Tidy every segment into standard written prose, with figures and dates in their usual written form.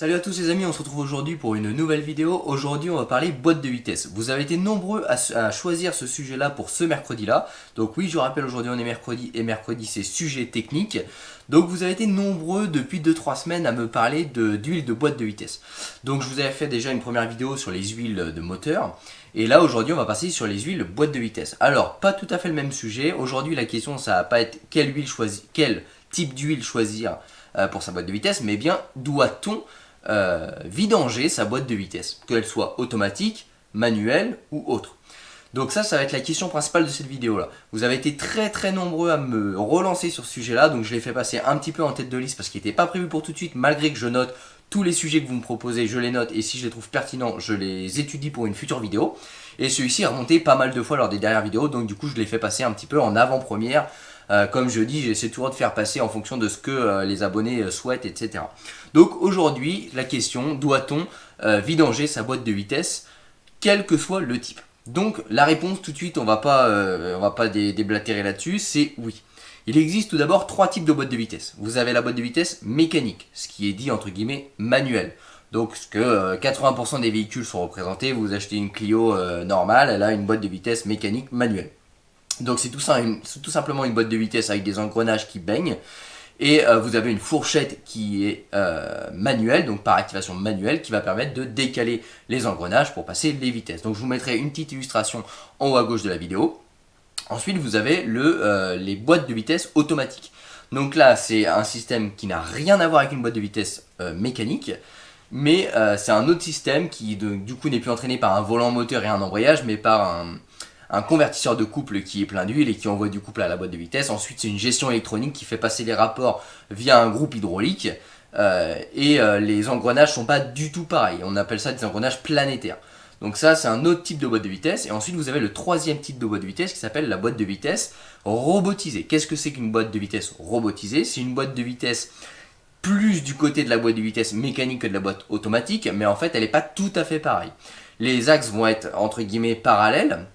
Salut à tous les amis, on se retrouve aujourd'hui pour une nouvelle vidéo. Aujourd'hui on va parler boîte de vitesse. Vous avez été nombreux à choisir ce sujet là pour ce mercredi là. Donc oui, je rappelle, aujourd'hui on est mercredi et mercredi c'est sujet technique. Donc vous avez été nombreux depuis 2-3 semaines à me parler d'huile de boîte de vitesse. Donc je vous avais fait déjà une première vidéo sur les huiles de moteur. Et là aujourd'hui on va passer sur les huiles boîte de vitesse. Alors pas tout à fait le même sujet. Aujourd'hui la question ça va pas être quel type d'huile choisir pour sa boîte de vitesse, mais bien doit-on vidanger sa boîte de vitesse, qu'elle soit automatique, manuelle ou autre. Donc ça va être la question principale de cette vidéo là. Vous avez été très nombreux à me relancer sur ce sujet là, donc je l'ai fait passer un petit peu en tête de liste parce qu'il n'était pas prévu pour tout de suite, malgré que je note tous les sujets que vous me proposez, je les note et si je les trouve pertinents, je les étudie pour une future vidéo. Et celui-ci est remonté pas mal de fois lors des dernières vidéos, donc du coup je l'ai fait passer un petit peu en avant-première. Comme je dis, j'essaie toujours de faire passer en fonction de ce que les abonnés souhaitent, etc. Donc aujourd'hui, la question, doit-on vidanger sa boîte de vitesse, quel que soit le type? Donc la réponse tout de suite, on va pas déblatérer là-dessus, c'est oui. Il existe tout d'abord 3 types de boîtes de vitesse. Vous avez la boîte de vitesse mécanique, ce qui est dit entre guillemets manuel. Donc ce que 80% des véhicules sont représentés, vous achetez une Clio normale, elle a une boîte de vitesse mécanique manuelle. Donc c'est tout simplement une boîte de vitesse avec des engrenages qui baignent. Et vous avez une fourchette qui est manuelle, donc par activation manuelle, qui va permettre de décaler les engrenages pour passer les vitesses. Donc je vous mettrai une petite illustration en haut à gauche de la vidéo. Ensuite vous avez les boîtes de vitesse automatiques. Donc là c'est un système qui n'a rien à voir avec une boîte de vitesse mécanique. Mais c'est un autre système qui du coup n'est plus entraîné par un volant moteur et un embrayage, mais par un convertisseur de couple qui est plein d'huile et qui envoie du couple à la boîte de vitesse. Ensuite, c'est une gestion électronique qui fait passer les rapports via un groupe hydraulique. Les engrenages ne sont pas du tout pareils. On appelle ça des engrenages planétaires. Donc ça, c'est un autre type de boîte de vitesse. Et ensuite, vous avez le troisième type de boîte de vitesse qui s'appelle la boîte de vitesse robotisée. Qu'est-ce que c'est qu'une boîte de vitesse robotisée? C'est une boîte de vitesse plus du côté de la boîte de vitesse mécanique que de la boîte automatique, mais en fait, elle n'est pas tout à fait pareille. Les axes vont être, entre guillemets, parallèles.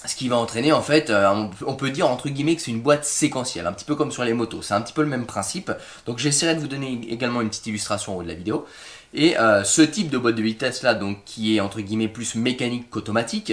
Ce qui va entraîner en fait, on peut dire entre guillemets que c'est une boîte séquentielle, un petit peu comme sur les motos, c'est un petit peu le même principe. Donc j'essaierai de vous donner également une petite illustration au haut de la vidéo. Et ce type de boîte de vitesse là, donc qui est entre guillemets plus mécanique qu'automatique,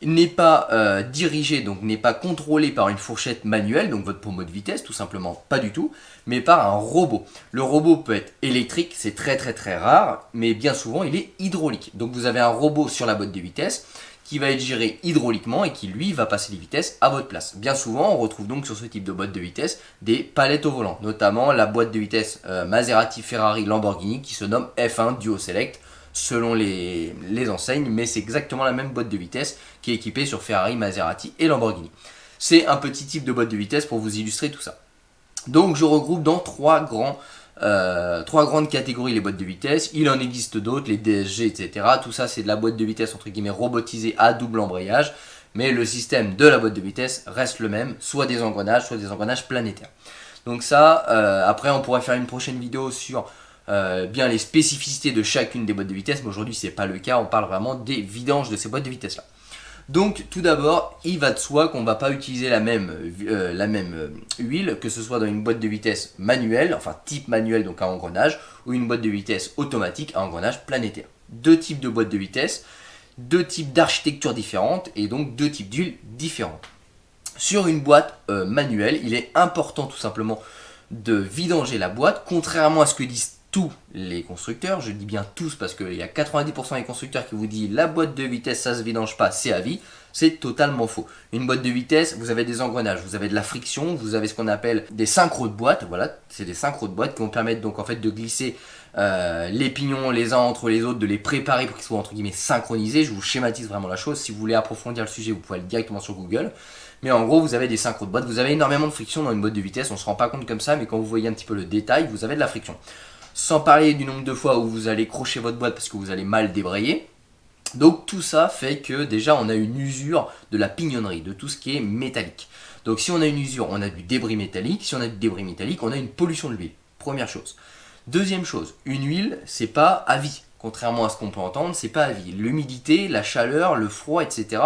n'est pas dirigé, donc n'est pas contrôlé par une fourchette manuelle, donc votre pommeau de vitesse, tout simplement pas du tout, mais par un robot. Le robot peut être électrique, c'est très rare, mais bien souvent il est hydraulique. Donc vous avez un robot sur la boîte de vitesse qui va être géré hydrauliquement et qui lui va passer les vitesses à votre place. Bien souvent on retrouve donc sur ce type de boîte de vitesse des palettes au volant, notamment la boîte de vitesse Maserati, Ferrari, Lamborghini qui se nomme F1 Duo Select selon les enseignes, mais c'est exactement la même boîte de vitesse qui est équipée sur Ferrari, Maserati et Lamborghini. C'est un petit type de boîte de vitesse pour vous illustrer tout ça. Donc je regroupe dans trois grandes catégories les boîtes de vitesse. Il en existe d'autres, les DSG, etc. Tout ça c'est de la boîte de vitesse entre guillemets robotisée à double embrayage, mais le système de la boîte de vitesse reste le même, soit des engrenages planétaires. Donc ça, après on pourrait faire une prochaine vidéo sur bien les spécificités de chacune des boîtes de vitesse, mais aujourd'hui c'est pas le cas, on parle vraiment des vidanges de ces boîtes de vitesse là. Donc tout d'abord, il va de soi qu'on ne va pas utiliser la même huile, que ce soit dans une boîte de vitesse manuelle, enfin type manuel donc à engrenage, ou une boîte de vitesse automatique à engrenage planétaire. Deux types de boîtes de vitesse, deux types d'architecture différentes et donc deux types d'huile différentes. Sur une boîte manuelle, il est important tout simplement de vidanger la boîte, contrairement à ce que disent tous les constructeurs, je dis bien tous parce qu'il y a 90% des constructeurs qui vous disent la boîte de vitesse ça se vidange pas, c'est à vie. C'est totalement faux. Une boîte de vitesse, vous avez des engrenages, vous avez de la friction, vous avez ce qu'on appelle des synchros de boîte, voilà, c'est des synchros de boîte qui vont permettre donc en fait de glisser les pignons les uns entre les autres, de les préparer pour qu'ils soient entre guillemets synchronisés. Je vous schématise vraiment la chose, si vous voulez approfondir le sujet vous pouvez aller directement sur Google. Mais en gros vous avez des synchros de boîte, vous avez énormément de friction dans une boîte de vitesse, on ne se rend pas compte comme ça, mais quand vous voyez un petit peu le détail, vous avez de la friction. Sans parler du nombre de fois où vous allez crocher votre boîte parce que vous allez mal débrayer. Donc tout ça fait que déjà on a une usure de la pignonnerie, de tout ce qui est métallique. Donc si on a une usure, on a du débris métallique. Si on a du débris métallique, on a une pollution de l'huile. Première chose. Deuxième chose, une huile, c'est pas à vie. contrairement à ce qu'on peut entendre, c'est pas à vie. L'humidité, la chaleur, le froid, etc.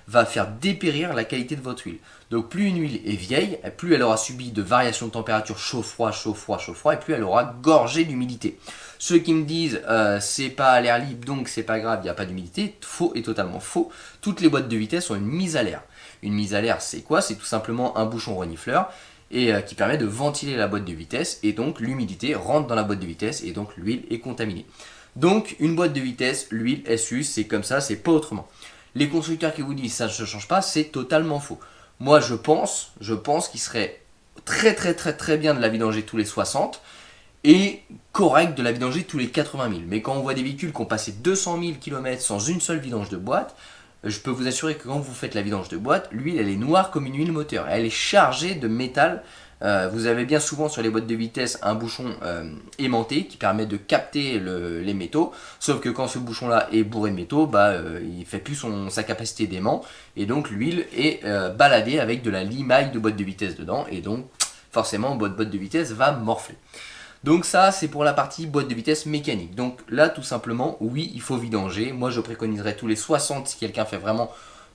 va faire dépérir la qualité de votre huile. Donc plus une huile est vieille, plus elle aura subi de variations de température chaud-froid, chaud-froid, chaud-froid, et plus elle aura gorgé d'humidité. Ceux qui me disent c'est pas à l'air libre donc c'est pas grave, il n'y a pas d'humidité, faux et totalement faux. Toutes les boîtes de vitesse ont une mise à l'air. Une mise à l'air, c'est quoi? C'est tout simplement un bouchon renifleur et qui permet de ventiler la boîte de vitesse, et donc l'humidité rentre dans la boîte de vitesse et donc l'huile est contaminée. Donc une boîte de vitesse, l'huile elle s'use, c'est comme ça, c'est pas autrement. Les constructeurs qui vous disent ça ne se change pas, c'est totalement faux. Moi je pense qu'il serait très bien de la vidanger tous les 60 et correct de la vidanger tous les 80 000. Mais quand on voit des véhicules qui ont passé 200 000 km sans une seule vidange de boîte, je peux vous assurer que quand vous faites la vidange de boîte, l'huile elle est noire comme une huile moteur. Elle est chargée de métal. Vous avez bien souvent sur les boîtes de vitesse un bouchon aimanté qui permet de capter les métaux. Sauf que quand ce bouchon là est bourré de métaux, il ne fait plus sa capacité d'aimant. Et donc l'huile est baladée avec de la limaille de boîte de vitesse dedans. Et donc forcément votre boîte de vitesse va morfler. Donc ça c'est pour la partie boîte de vitesse mécanique. Donc là tout simplement oui il faut vidanger. Moi je préconiserais tous les 60 si quelqu'un fait vraiment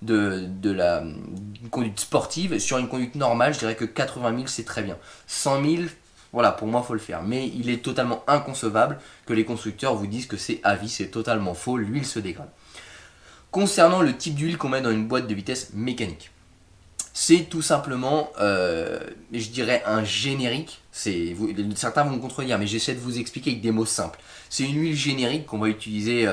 une conduite sportive. Sur une conduite normale je dirais que 80 000 c'est très bien. 100 000 voilà pour moi il faut le faire. Mais il est totalement inconcevable que les constructeurs vous disent que c'est à vie, c'est totalement faux, l'huile se dégrade. Concernant le type d'huile qu'on met dans une boîte de vitesse mécanique. C'est tout simplement, je dirais, un générique. Certains vont me contredire, mais j'essaie de vous expliquer avec des mots simples. C'est une huile générique qu'on va utiliser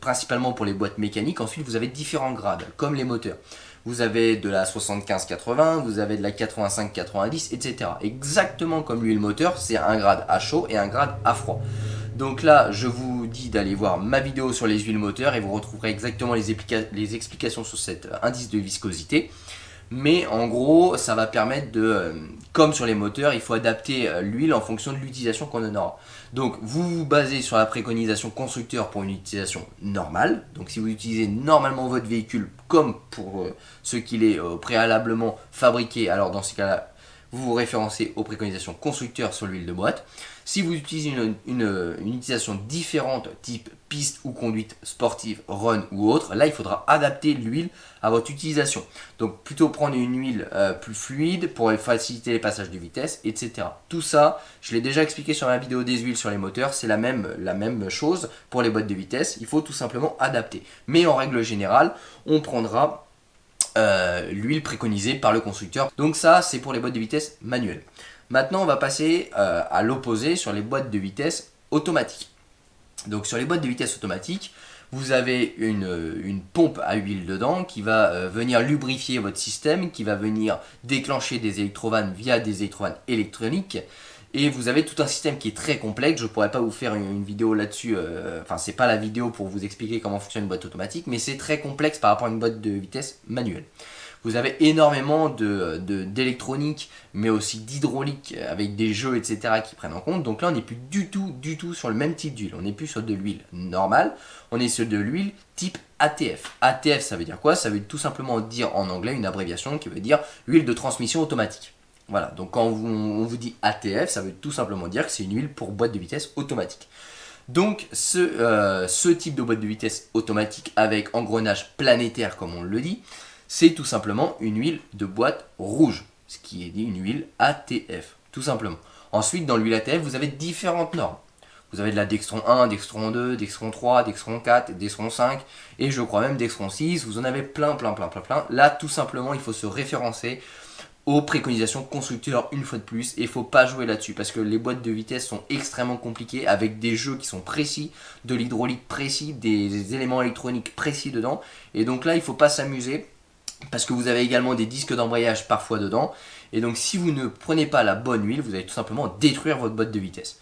principalement pour les boîtes mécaniques. Ensuite, vous avez différents grades, comme les moteurs. Vous avez de la 75-80, vous avez de la 85-90, etc. Exactement comme l'huile moteur, c'est un grade à chaud et un grade à froid. Donc là, je vous dis d'aller voir ma vidéo sur les huiles moteurs et vous retrouverez exactement les explications sur cet indice de viscosité. Mais en gros, ça va permettre comme sur les moteurs, il faut adapter l'huile en fonction de l'utilisation qu'on en aura. Donc vous vous basez sur la préconisation constructeur pour une utilisation normale. Donc si vous utilisez normalement votre véhicule comme pour ce qu'il est préalablement fabriqué, alors dans ce cas-là, vous vous référencez aux préconisations constructeurs sur l'huile de boîte. Si vous utilisez une utilisation différente, type piste ou conduite sportive, run ou autre, là il faudra adapter l'huile à votre utilisation. Donc plutôt prendre une huile plus fluide pour faciliter les passages de vitesse, etc. Tout ça, je l'ai déjà expliqué sur ma vidéo des huiles sur les moteurs, c'est la même chose pour les boîtes de vitesse, il faut tout simplement adapter. Mais en règle générale, on prendra l'huile préconisée par le constructeur. Donc ça, c'est pour les boîtes de vitesse manuelles. Maintenant, on va passer à l'opposé sur les boîtes de vitesse automatiques. Donc sur les boîtes de vitesse automatiques, vous avez une pompe à huile dedans qui va venir lubrifier votre système, qui va venir déclencher des électrovannes via des électrovannes électroniques. Et vous avez tout un système qui est très complexe. Je ne pourrais pas vous faire une vidéo là-dessus. Enfin, c'est pas la vidéo pour vous expliquer comment fonctionne une boîte automatique, mais c'est très complexe par rapport à une boîte de vitesse manuelle. Vous avez énormément d'électronique, mais aussi d'hydraulique avec des jeux, etc. qui prennent en compte. Donc là, on n'est plus du tout sur le même type d'huile. On n'est plus sur de l'huile normale, on est sur de l'huile type ATF. ATF, ça veut dire quoi? Ça veut tout simplement dire en anglais une abréviation qui veut dire huile de transmission automatique. Voilà, donc quand on vous dit ATF, ça veut tout simplement dire que c'est une huile pour boîte de vitesse automatique. Donc ce type de boîte de vitesse automatique avec engrenage planétaire comme on le dit, c'est tout simplement une huile de boîte rouge, ce qui est dit une huile ATF, tout simplement. Ensuite, dans l'huile ATF, vous avez différentes normes. Vous avez de la Dextron 1, Dextron 2, Dextron 3, Dextron 4, Dextron 5 et je crois même Dextron 6. Vous en avez plein. Là, tout simplement, il faut se référencer aux préconisations constructeurs une fois de plus et il ne faut pas jouer là-dessus parce que les boîtes de vitesse sont extrêmement compliquées avec des jeux qui sont précis, de l'hydraulique précis, des éléments électroniques précis dedans et donc là il ne faut pas s'amuser parce que vous avez également des disques d'embrayage parfois dedans et donc si vous ne prenez pas la bonne huile vous allez tout simplement détruire votre boîte de vitesse.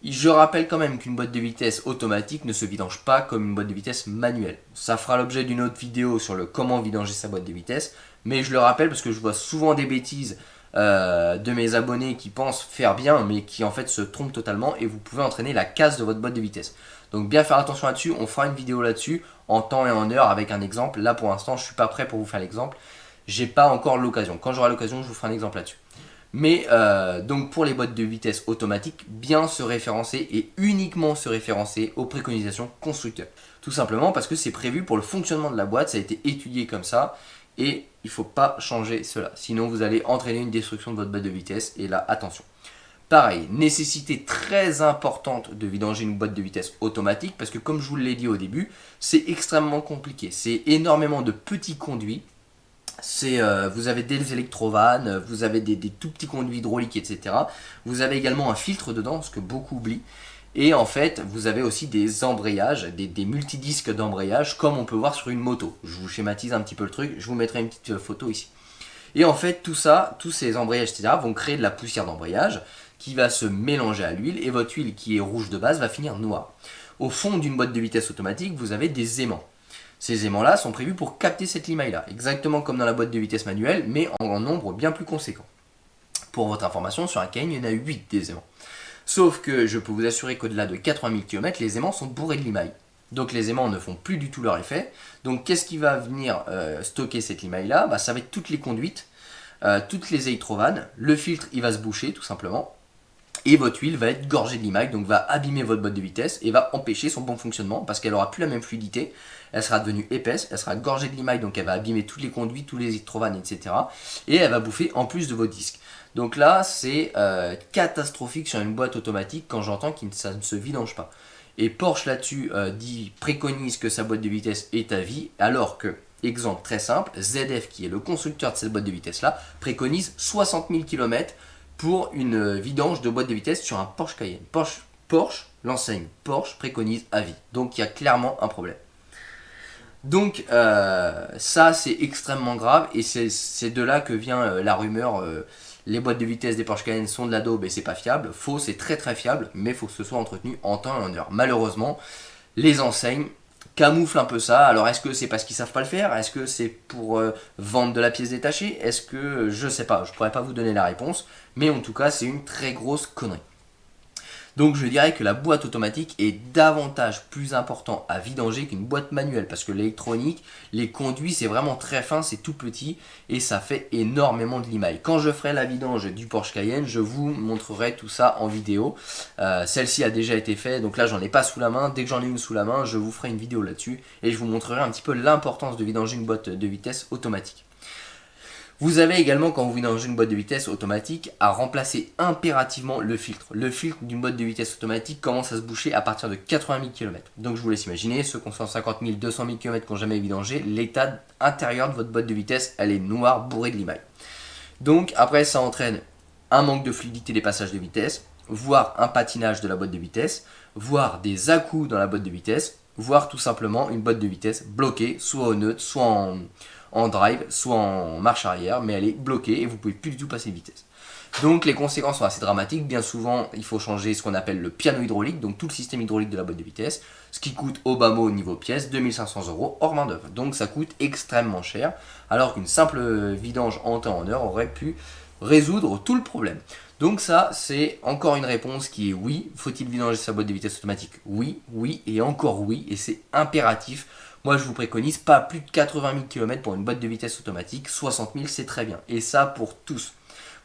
Je rappelle quand même qu'une boîte de vitesse automatique ne se vidange pas comme une boîte de vitesse manuelle. Ça fera l'objet d'une autre vidéo sur le comment vidanger sa boîte de vitesse. Mais je le rappelle parce que je vois souvent des bêtises de mes abonnés qui pensent faire bien mais qui en fait se trompent totalement et vous pouvez entraîner la casse de votre boîte de vitesse. Donc bien faire attention là-dessus, on fera une vidéo là-dessus en temps et en heure avec un exemple. Là pour l'instant je ne suis pas prêt pour vous faire l'exemple, j'ai pas encore l'occasion. Quand j'aurai l'occasion je vous ferai un exemple là-dessus. Mais donc pour les boîtes de vitesse automatiques, bien se référencer et uniquement se référencer aux préconisations constructeurs. Tout simplement parce que c'est prévu pour le fonctionnement de la boîte, ça a été étudié comme ça et il ne faut pas changer cela. Sinon vous allez entraîner une destruction de votre boîte de vitesse et là attention. Pareil, nécessité très importante de vidanger une boîte de vitesse automatique parce que comme je vous l'ai dit au début, c'est extrêmement compliqué. C'est énormément de petits conduits. Vous avez des électrovannes, vous avez des tout petits conduits hydrauliques, etc. Vous avez également un filtre dedans, ce que beaucoup oublient. Et en fait, vous avez aussi des embrayages, des multidisques d'embrayage, comme on peut voir sur une moto. Je vous schématise un petit peu le truc, je vous mettrai une petite photo ici. Et en fait, tout ça, tous ces embrayages, etc., vont créer de la poussière d'embrayage qui va se mélanger à l'huile et votre huile qui est rouge de base va finir noire. Au fond d'une boîte de vitesse automatique, vous avez des aimants. Ces aimants-là sont prévus pour capter cette limaille-là, exactement comme dans la boîte de vitesse manuelle, mais en nombre bien plus conséquent. Pour votre information, sur un Cayenne, il y en a 8 des aimants. Sauf que je peux vous assurer qu'au-delà de 80 000 km, les aimants sont bourrés de limaille. Donc les aimants ne font plus du tout leur effet. Donc qu'est-ce qui va venir stocker cette limaille-là? Ça va être toutes les conduites, toutes les électrovannes, le filtre il va se boucher tout simplement. Et votre huile va être gorgée de limaille, donc va abîmer votre boîte de vitesse et va empêcher son bon fonctionnement parce qu'elle n'aura plus la même fluidité, elle sera devenue épaisse, elle sera gorgée de limaille, donc elle va abîmer toutes les conduits, tous les électrovannes, etc. Et elle va bouffer en plus de vos disques. Donc là, c'est catastrophique sur une boîte automatique quand j'entends que ça ne se vidange pas. Et Porsche là-dessus préconise que sa boîte de vitesse est à vie, alors que, exemple très simple, ZF, qui est le constructeur de cette boîte de vitesse-là, préconise 60 000 km pour une vidange de boîte de vitesse sur un Porsche Cayenne. Porsche, l'enseigne Porsche préconise à vie. Donc il y a clairement un problème. Donc ça c'est extrêmement grave et c'est de là que vient la rumeur les boîtes de vitesse des Porsche Cayenne sont de la daube et c'est pas fiable. Faux, c'est très très fiable, mais il faut que ce soit entretenu en temps et en heure. Malheureusement, les enseignes camouflent un peu ça. Alors est-ce que c'est parce qu'ils savent pas le faire? Est-ce que c'est pour vendre de la pièce détachée? Est-ce que je sais pas, je pourrais pas vous donner la réponse, mais en tout cas c'est une très grosse connerie. Donc je dirais que la boîte automatique est davantage plus important à vidanger qu'une boîte manuelle parce que l'électronique, les conduits c'est vraiment très fin, c'est tout petit et ça fait énormément de limaille. Quand je ferai la vidange du Porsche Cayenne, je vous montrerai tout ça en vidéo. Celle-ci a déjà été faite, donc là j'en ai pas sous la main. Dès que j'en ai une sous la main, je vous ferai une vidéo là-dessus et je vous montrerai un petit peu l'importance de vidanger une boîte de vitesse automatique. Vous avez également, quand vous vidangez une boîte de vitesse automatique, à remplacer impérativement le filtre. Le filtre d'une boîte de vitesse automatique commence à se boucher à partir de 80 000 km. Donc je vous laisse imaginer, ceux qui ont 150 000, 200 000 km qui n'ont jamais vidangé, l'état intérieur de votre boîte de vitesse, elle est noire, bourrée de limaille. Donc après, ça entraîne un manque de fluidité des passages de vitesse, voire un patinage de la boîte de vitesse, voire des à-coups dans la boîte de vitesse, voire tout simplement une boîte de vitesse bloquée, soit au neutre, soit en drive, soit en marche arrière, mais elle est bloquée et vous ne pouvez plus du tout passer de vitesse. Donc les conséquences sont assez dramatiques. Bien souvent, il faut changer ce qu'on appelle le piano hydraulique, donc tout le système hydraulique de la boîte de vitesse, ce qui coûte au bas mot au niveau pièce 2500 € hors main d'œuvre. Donc ça coûte extrêmement cher, alors qu'une simple vidange en temps en heure aurait pu résoudre tout le problème. Donc ça, c'est encore une réponse qui est oui. Faut-il vidanger sa boîte de vitesse automatique? Oui, oui et encore oui, et c'est impératif. Moi, je vous préconise pas plus de 80 000 km pour une boîte de vitesse automatique. 60 000, c'est très bien. Et ça, pour tous.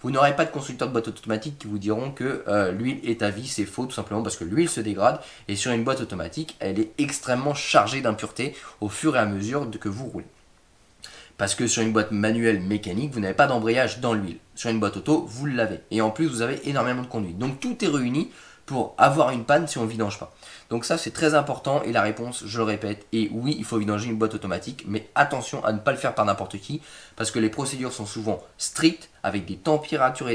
Vous n'aurez pas de constructeur de boîte automatique qui vous diront que l'huile est à vie. C'est faux, tout simplement parce que l'huile se dégrade. Et sur une boîte automatique, elle est extrêmement chargée d'impuretés au fur et à mesure que vous roulez. Parce que sur une boîte manuelle mécanique, vous n'avez pas d'embrayage dans l'huile. Sur une boîte auto, vous l'avez. Et en plus, vous avez énormément de conduite. Donc tout est réuni pour avoir une panne si on ne vidange pas. Donc ça, c'est très important. Et la réponse, je le répète, est oui, il faut vidanger une boîte automatique. Mais attention à ne pas le faire par n'importe qui. Parce que les procédures sont souvent strictes, avec des températures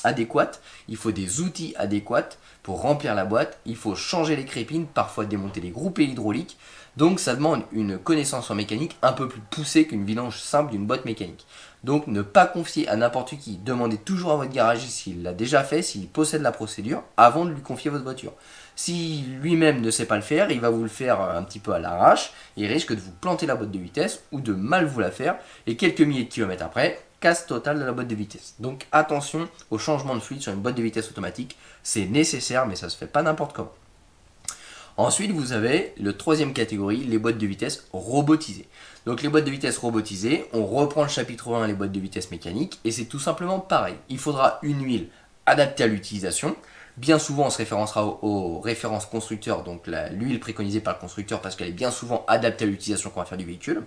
adéquates. Il faut des outils adéquats pour remplir la boîte. Il faut changer les crépines, parfois démonter les groupes hydrauliques. Donc ça demande une connaissance en mécanique un peu plus poussée qu'une vidange simple d'une boîte mécanique. Donc ne pas confier à n'importe qui, demandez toujours à votre garagiste s'il l'a déjà fait, s'il possède la procédure, avant de lui confier votre voiture. Si lui-même ne sait pas le faire, il va vous le faire un petit peu à l'arrache, et il risque de vous planter la boîte de vitesse ou de mal vous la faire, et quelques milliers de kilomètres après, casse totale de la boîte de vitesse. Donc attention au changement de fluide sur une boîte de vitesse automatique, c'est nécessaire mais ça se fait pas n'importe comment. Ensuite, vous avez le troisième catégorie, les boîtes de vitesse robotisées. Donc les boîtes de vitesse robotisées, on reprend le chapitre 1, les boîtes de vitesse mécanique, et c'est tout simplement pareil. Il faudra une huile adaptée à l'utilisation. Bien souvent, on se référencera aux références constructeurs, donc l'huile préconisée par le constructeur, parce qu'elle est bien souvent adaptée à l'utilisation qu'on va faire du véhicule.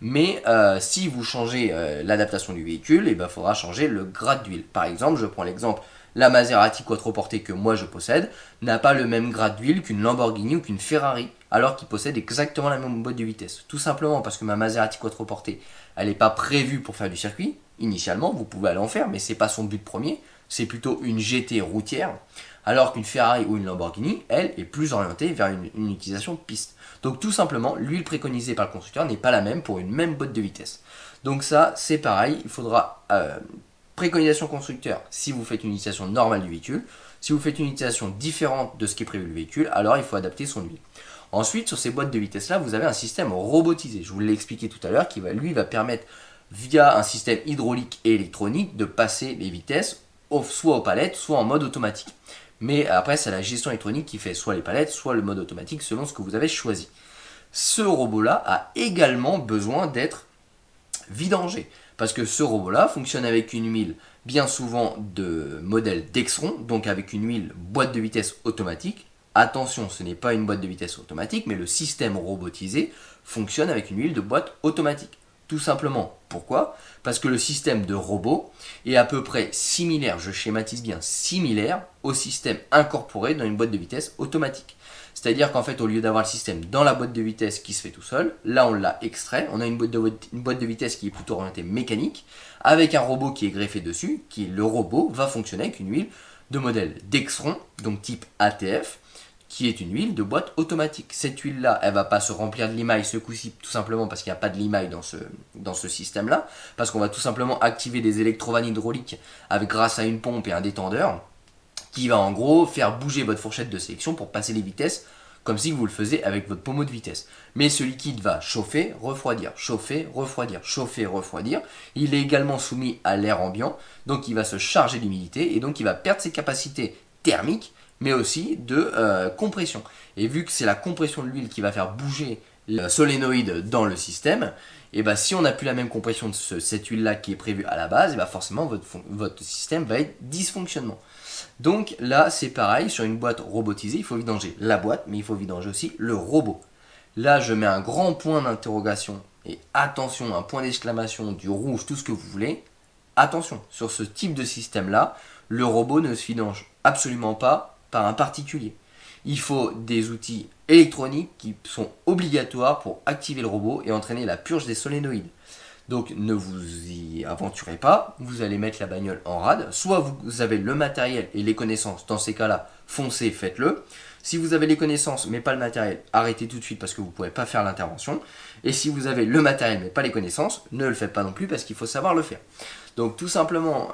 Mais si vous changez l'adaptation du véhicule, il faudra changer le grade d'huile. Par exemple, je prends l'exemple, la Maserati quattroportée que moi je possède n'a pas le même grade d'huile qu'une Lamborghini ou qu'une Ferrari, alors qu'ils possèdent exactement la même boîte de vitesse. Tout simplement parce que ma Maserati quattroportée, elle n'est pas prévue pour faire du circuit. Initialement, vous pouvez aller en faire, mais ce n'est pas son but premier. C'est plutôt une GT routière, alors qu'une Ferrari ou une Lamborghini, elle, est plus orientée vers une utilisation piste. Donc tout simplement, l'huile préconisée par le constructeur n'est pas la même pour une même boîte de vitesse. Donc ça, c'est pareil, il faudra préconisation constructeur si vous faites une utilisation normale du véhicule. Si vous faites une utilisation différente de ce qui est prévu le véhicule, alors il faut adapter son huile. Ensuite, sur ces boîtes de vitesse là, vous avez un système robotisé. Je vous l'ai expliqué tout à l'heure, qui va permettre, via un système hydraulique et électronique, de passer les vitesses soit aux palettes, soit en mode automatique. Mais après, c'est la gestion électronique qui fait soit les palettes, soit le mode automatique, selon ce que vous avez choisi. Ce robot-là a également besoin d'être vidangé, parce que ce robot-là fonctionne avec une huile bien souvent de modèle Dexron, donc avec une huile boîte de vitesse automatique. Attention, ce n'est pas une boîte de vitesse automatique, mais le système robotisé fonctionne avec une huile de boîte automatique. Tout simplement, pourquoi? Parce que le système de robot est à peu près similaire, je schématise bien, similaire au système incorporé dans une boîte de vitesse automatique. C'est-à-dire qu'en fait, au lieu d'avoir le système dans la boîte de vitesse qui se fait tout seul, là on l'a extrait, on a une boîte de vitesse qui est plutôt orientée mécanique, avec un robot qui est greffé dessus, le robot va fonctionner avec une huile de modèle Dexron, donc type ATF, qui est une huile de boîte automatique. Cette huile-là, elle ne va pas se remplir de limaille ce coup-ci, tout simplement parce qu'il n'y a pas de limaille dans ce système-là, parce qu'on va tout simplement activer des électrovannes hydrauliques grâce à une pompe et un détendeur, qui va en gros faire bouger votre fourchette de sélection pour passer les vitesses, comme si vous le faisiez avec votre pommeau de vitesse. Mais ce liquide va chauffer, refroidir, chauffer, refroidir, chauffer, refroidir. Il est également soumis à l'air ambiant, donc il va se charger d'humidité, et donc il va perdre ses capacités thermiques, mais aussi de compression. Et vu que c'est la compression de l'huile qui va faire bouger le solénoïde dans le système, et si on n'a plus la même compression de cette huile-là qui est prévue à la base, et forcément votre système va être dysfonctionnement. Donc là, c'est pareil, sur une boîte robotisée, il faut vidanger la boîte, mais il faut vidanger aussi le robot. Là, je mets un grand point d'interrogation, et attention, un point d'exclamation, du rouge, tout ce que vous voulez. Attention, sur ce type de système-là, le robot ne se vidange absolument pas par un particulier. Il faut des outils électroniques qui sont obligatoires pour activer le robot et entraîner la purge des solénoïdes. Donc ne vous y aventurez pas, vous allez mettre la bagnole en rade, soit vous avez le matériel et les connaissances, dans ces cas-là, foncez, faites-le. Si vous avez les connaissances mais pas le matériel, arrêtez tout de suite parce que vous ne pourrez pas faire l'intervention. Et si vous avez le matériel mais pas les connaissances, ne le faites pas non plus parce qu'il faut savoir le faire. Donc tout simplement,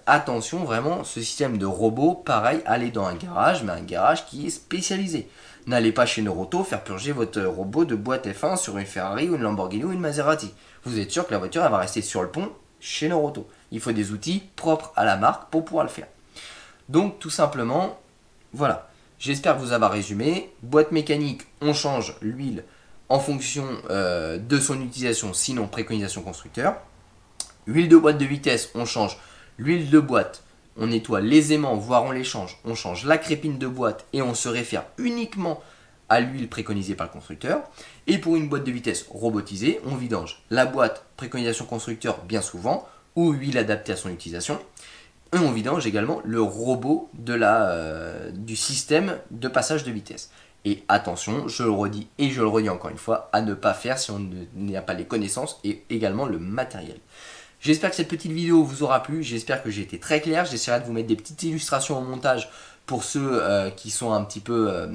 attention vraiment, ce système de robot, pareil, allez dans un garage, mais un garage qui est spécialisé. N'allez pas chez Neuroto faire purger votre robot de boîte F1 sur une Ferrari ou une Lamborghini ou une Maserati. Vous êtes sûr que la voiture elle va rester sur le pont chez Neuroto. Il faut des outils propres à la marque pour pouvoir le faire. Donc tout simplement, voilà. J'espère vous avoir résumé. Boîte mécanique, on change l'huile en fonction de son utilisation, sinon préconisation constructeur. Huile de boîte de vitesse, on change l'huile de boîte, on nettoie aisément, voire on les change. On change la crépine de boîte et on se réfère uniquement à l'huile préconisée par le constructeur. Et pour une boîte de vitesse robotisée, on vidange la boîte préconisation constructeur bien souvent, ou huile adaptée à son utilisation. Et on vidange également le robot du système de passage de vitesse. Et attention, je le redis et je le redis encore une fois, à ne pas faire si on n'a pas les connaissances et également le matériel. J'espère que cette petite vidéo vous aura plu, j'espère que j'ai été très clair, j'essaierai de vous mettre des petites illustrations au montage pour ceux qui sont un petit peu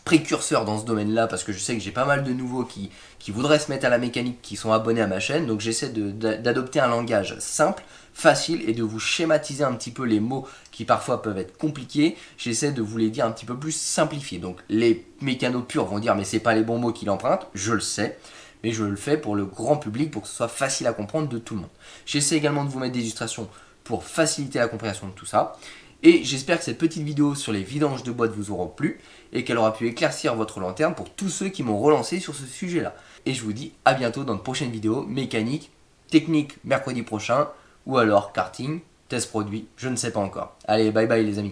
précurseurs dans ce domaine-là, parce que je sais que j'ai pas mal de nouveaux qui voudraient se mettre à la mécanique, qui sont abonnés à ma chaîne, donc j'essaie d'adopter un langage simple, facile, et de vous schématiser un petit peu les mots qui parfois peuvent être compliqués, j'essaie de vous les dire un petit peu plus simplifiés. Donc les mécanos purs vont dire mais c'est pas les bons mots qu'il emprunte, je le sais, mais je le fais pour le grand public, pour que ce soit facile à comprendre de tout le monde. J'essaie également de vous mettre des illustrations pour faciliter la compréhension de tout ça. Et j'espère que cette petite vidéo sur les vidanges de boîtes vous aura plu et qu'elle aura pu éclaircir votre lanterne pour tous ceux qui m'ont relancé sur ce sujet-là. Et je vous dis à bientôt dans de prochaines vidéos mécanique, technique mercredi prochain ou alors karting, test produit, je ne sais pas encore. Allez, bye bye les amis.